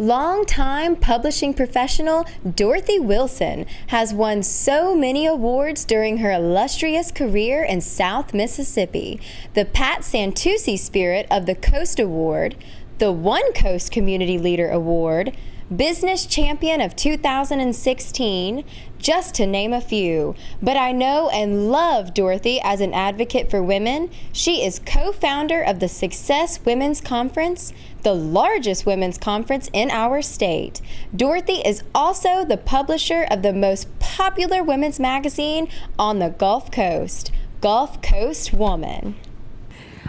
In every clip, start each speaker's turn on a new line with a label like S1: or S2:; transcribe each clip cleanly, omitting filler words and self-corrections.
S1: Longtime publishing professional Dorothy Wilson has won so many awards during her illustrious career in South Mississippi. The Pat Santucci Spirit of the Coast Award, the One Coast Community Leader Award, Business Champion of 2016, just to name a few. But I know and love Dorothy as an advocate for women. She is co-founder of the Success Women's Conference, the largest women's conference in our state. Dorothy is also the publisher of the most popular women's magazine on the Gulf Coast, Gulf Coast Woman.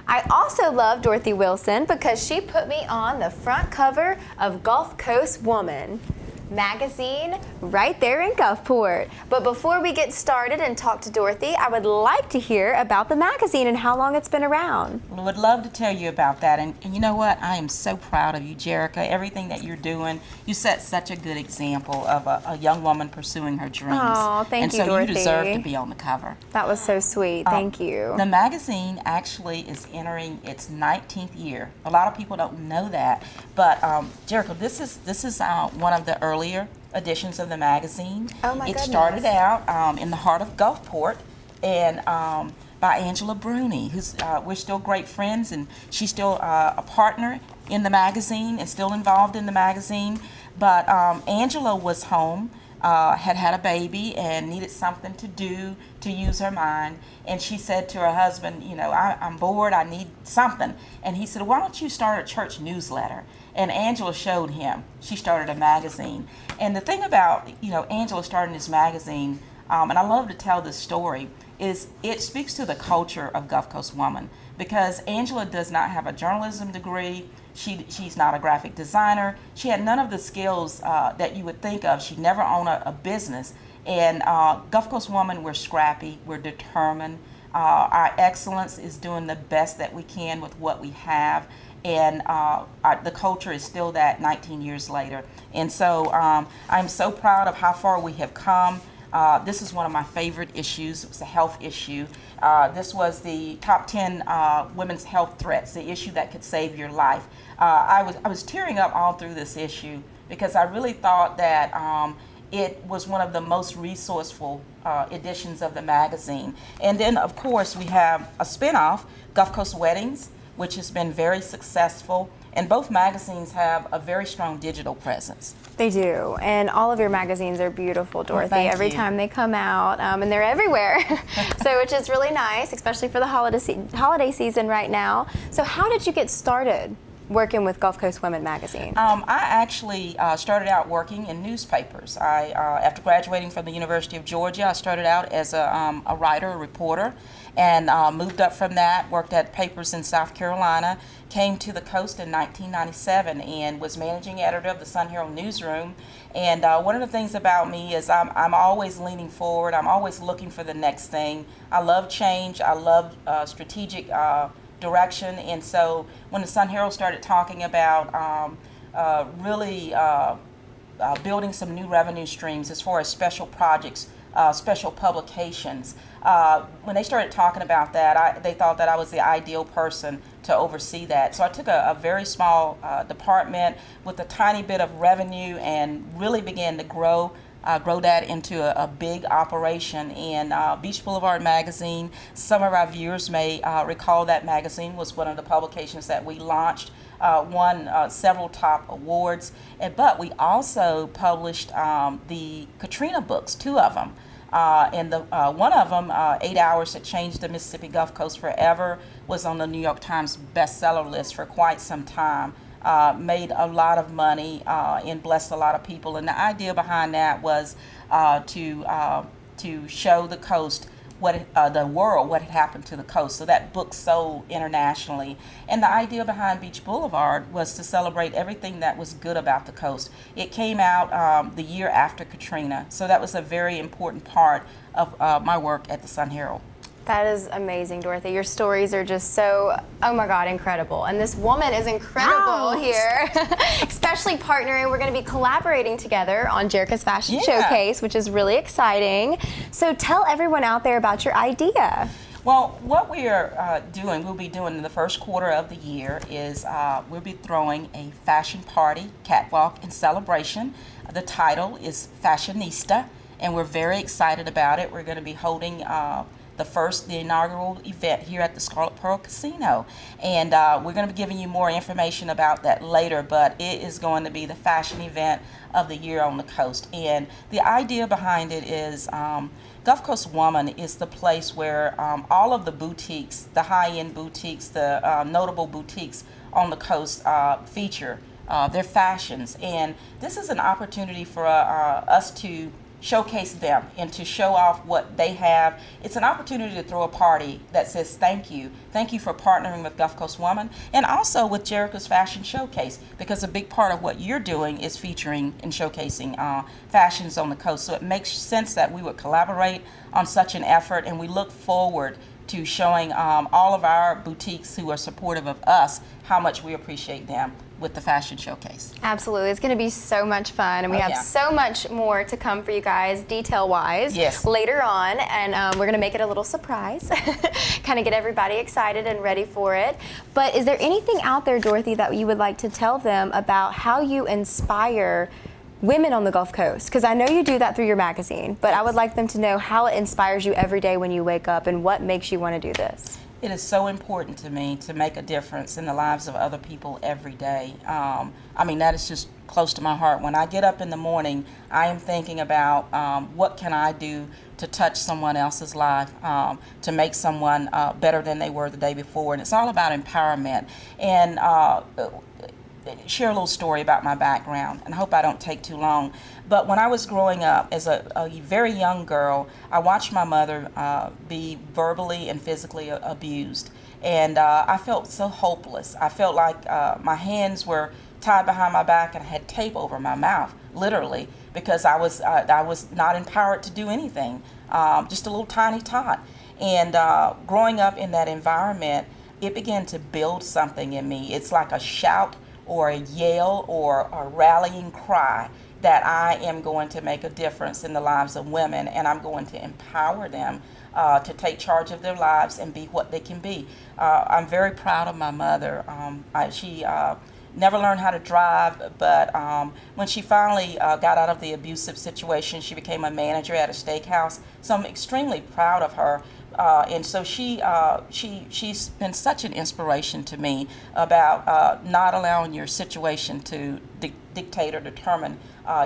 S1: I also love Dorothy Wilson because she put me on the front cover of Gulf Coast Woman magazine right there in Gulfport. But before we get started and talk to Dorothy, I would like to hear about the magazine and how long it's been around.
S2: Well, I would love to tell you about that. And you know what? I am so proud of you, Jericho. Everything that you're doing, you set such a good example of a young woman pursuing her dreams.
S1: Oh, thank you, Dorothy.
S2: And so you deserve to be on the cover.
S1: That was so sweet. Thank you.
S2: The magazine actually is entering its 19th year. A lot of people don't know that. But Jericho, this is one of the earlier editions of the magazine.
S1: Oh my goodness.
S2: It started out in the heart of Gulfport, and by Angela Bruni, who's we're still great friends, and she's still a partner in the magazine and still involved in the magazine. But Angela was home, had a baby and needed something to do to use her mind, and she said to her husband, you know, I'm bored, I need something. And he said, why don't you start a church newsletter? And Angela showed him. She started a magazine. And the thing about, you know, Angela starting this magazine, and I love to tell this story, is it speaks to the culture of Gulf Coast Woman, because Angela does not have a journalism degree. She's not a graphic designer. She had none of the skills that you would think of. She never owned a business. And Gulf Coast Woman, we're scrappy, we're determined. Our excellence is doing the best that we can with what we have. And the culture is still that 19 years later. And so I'm so proud of how far we have come. This is one of my favorite issues. It's a health issue. This was the top 10 women's health threats, the issue that could save your life. I was tearing up all through this issue because I really thought that it was one of the most resourceful editions of the magazine. And then, of course, we have a spinoff, Gulf Coast Weddings, which has been very successful. And both magazines have a very strong digital presence.
S1: They do, and all of your magazines are beautiful, Dorothy.
S2: Well,
S1: every time they come out, and they're everywhere, so which is really nice, especially for the holiday season right now. So how did you get started working with Gulf Coast Women magazine?
S2: I actually started out working in newspapers. After graduating from the University of Georgia, I started out as a writer, a reporter, and moved up from that, worked at papers in South Carolina, came to the coast in 1997 and was managing editor of the Sun Herald newsroom. And one of the things about me is I'm always leaning forward. I'm always looking for the next thing. I love change. I love strategic direction. And so when the Sun Herald started talking about really building some new revenue streams as far as special projects, special publications, when they started talking about that, they thought that I was the ideal person to oversee that. So I took a very small department with a tiny bit of revenue and really began to grow that into a big operation. And Beach Boulevard magazine, some of our viewers may recall that magazine was one of the publications that we launched, won several top awards, but we also published the Katrina books, 2 of them. And one of them, 8 Hours That Changed the Mississippi Gulf Coast Forever, was on the New York Times bestseller list for quite some time. Made a lot of money and blessed a lot of people. And the idea behind that was to show the coast, the world, what had happened to the coast. So that book sold internationally. And the idea behind Beach Boulevard was to celebrate everything that was good about the coast. It came out the year after Katrina. So that was a very important part of my work at the Sun Herald.
S1: That is amazing, Dorothy. Your stories are just so, oh my God, incredible. And this woman is incredible here, especially partnering. We're going to be collaborating together on Jerichos Fashion Showcase, which is really exciting. So tell everyone out there about your idea.
S2: Well, what we are we'll be doing in the first quarter of the year is we'll be throwing a fashion party, catwalk, and celebration. The title is Fashionista, and we're very excited about it. We're going to be holding the inaugural event here at the Scarlet Pearl Casino, and we're going to be giving you more information about that later, but it is going to be the fashion event of the year on the coast. And the idea behind it is Gulf Coast Woman is the place where all of the boutiques, the high-end boutiques, the notable boutiques on the coast feature their fashions, and this is an opportunity for us to showcase them and to show off what they have. It's an opportunity to throw a party that says thank you for partnering with Gulf Coast Woman, and also with Jerichos Fashion Showcase, because a big part of what you're doing is featuring and showcasing fashions on the coast. So it makes sense that we would collaborate on such an effort, and we look forward to showing all of our boutiques who are supportive of us how much we appreciate them with the fashion showcase.
S1: Absolutely. It's going to be so much fun, and we have so much more to come for you guys detail-wise later on, and we're going to make it a little surprise, kind of get everybody excited and ready for it. But is there anything out there, Dorothy, that you would like to tell them about how you inspire women on the Gulf Coast? Because I know you do that through your magazine, but I would like them to know how it inspires you every day when you wake up and what makes you want to do this.
S2: It is so important to me to make a difference in the lives of other people every day. I mean, that is just close to my heart. When I get up in the morning, I am thinking about what can I do to touch someone else's life, to make someone better than they were the day before. And it's all about empowerment. And share a little story about my background, and I hope I don't take too long. But when I was growing up as a very young girl, I watched my mother be verbally and physically abused, and I felt so hopeless. I felt like my hands were tied behind my back and I had tape over my mouth, literally, because I was not empowered to do anything, just a little tiny tot. And growing up in that environment, it began to build something in me. It's like a shout or a yell or a rallying cry that I am going to make a difference in the lives of women, and I'm going to empower them to take charge of their lives and be what they can be. I'm very proud of my mother. She never learned how to drive, but when she finally got out of the abusive situation, she became a manager at a steakhouse. So I'm extremely proud of her. And so she's been such an inspiration to me about not allowing your situation to dictate or determine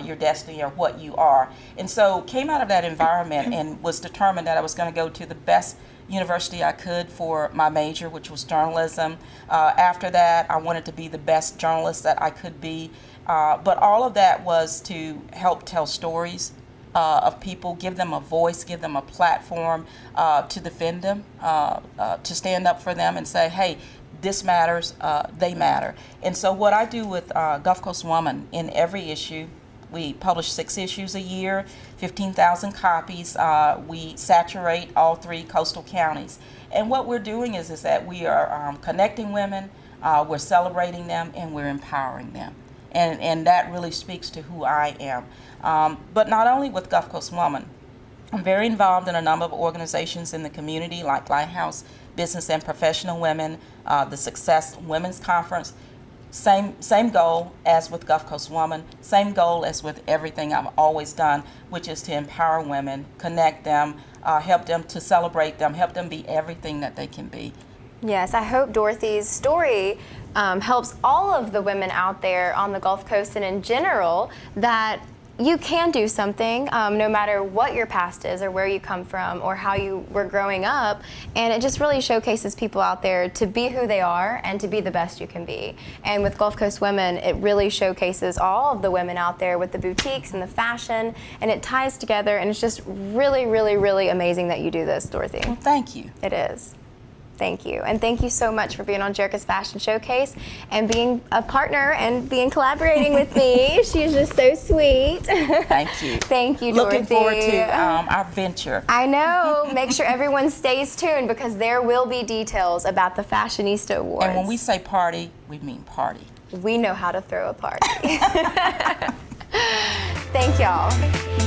S2: your destiny or what you are. And so came out of that environment and was determined that I was going to go to the best university I could for my major, which was journalism. After that, I wanted to be the best journalist that I could be. But all of that was to help tell stories of people, give them a voice, give them a platform to defend them, to stand up for them and say, hey, this matters, they matter. And so what I do with Gulf Coast Woman, in every issue, we publish 6 issues a year, 15,000 copies. We saturate all 3 coastal counties. And what we're doing is that we are connecting women, we're celebrating them, and we're empowering them. And that really speaks to who I am. But not only with Gulf Coast Woman, I'm very involved in a number of organizations in the community like Lighthouse Business and Professional Women, the Success Women's Conference. Same goal as with Gulf Coast Woman, same goal as with everything I've always done, which is to empower women, connect them, help them to celebrate them, help them be everything that they can be.
S1: Yes, I hope Dorothy's story helps all of the women out there on the Gulf Coast and in general that you can do something no matter what your past is or where you come from or how you were growing up, and it just really showcases people out there to be who they are and to be the best you can be. And with Gulf Coast Women, it really showcases all of the women out there with the boutiques and the fashion, and it ties together, and it's just really, really, really amazing that you do this, Dorothy.
S2: Well, thank you.
S1: It is. Thank you. And thank you so much for being on Jerichos Fashion Showcase and being a partner and collaborating with me. She's just so sweet.
S2: Thank you.
S1: Thank you, Dorothy.
S2: Looking forward to our venture.
S1: I know. Make sure everyone stays tuned because there will be details about the Fashionista Awards.
S2: And when we say party, we mean party.
S1: We know how to throw a party. Thank y'all.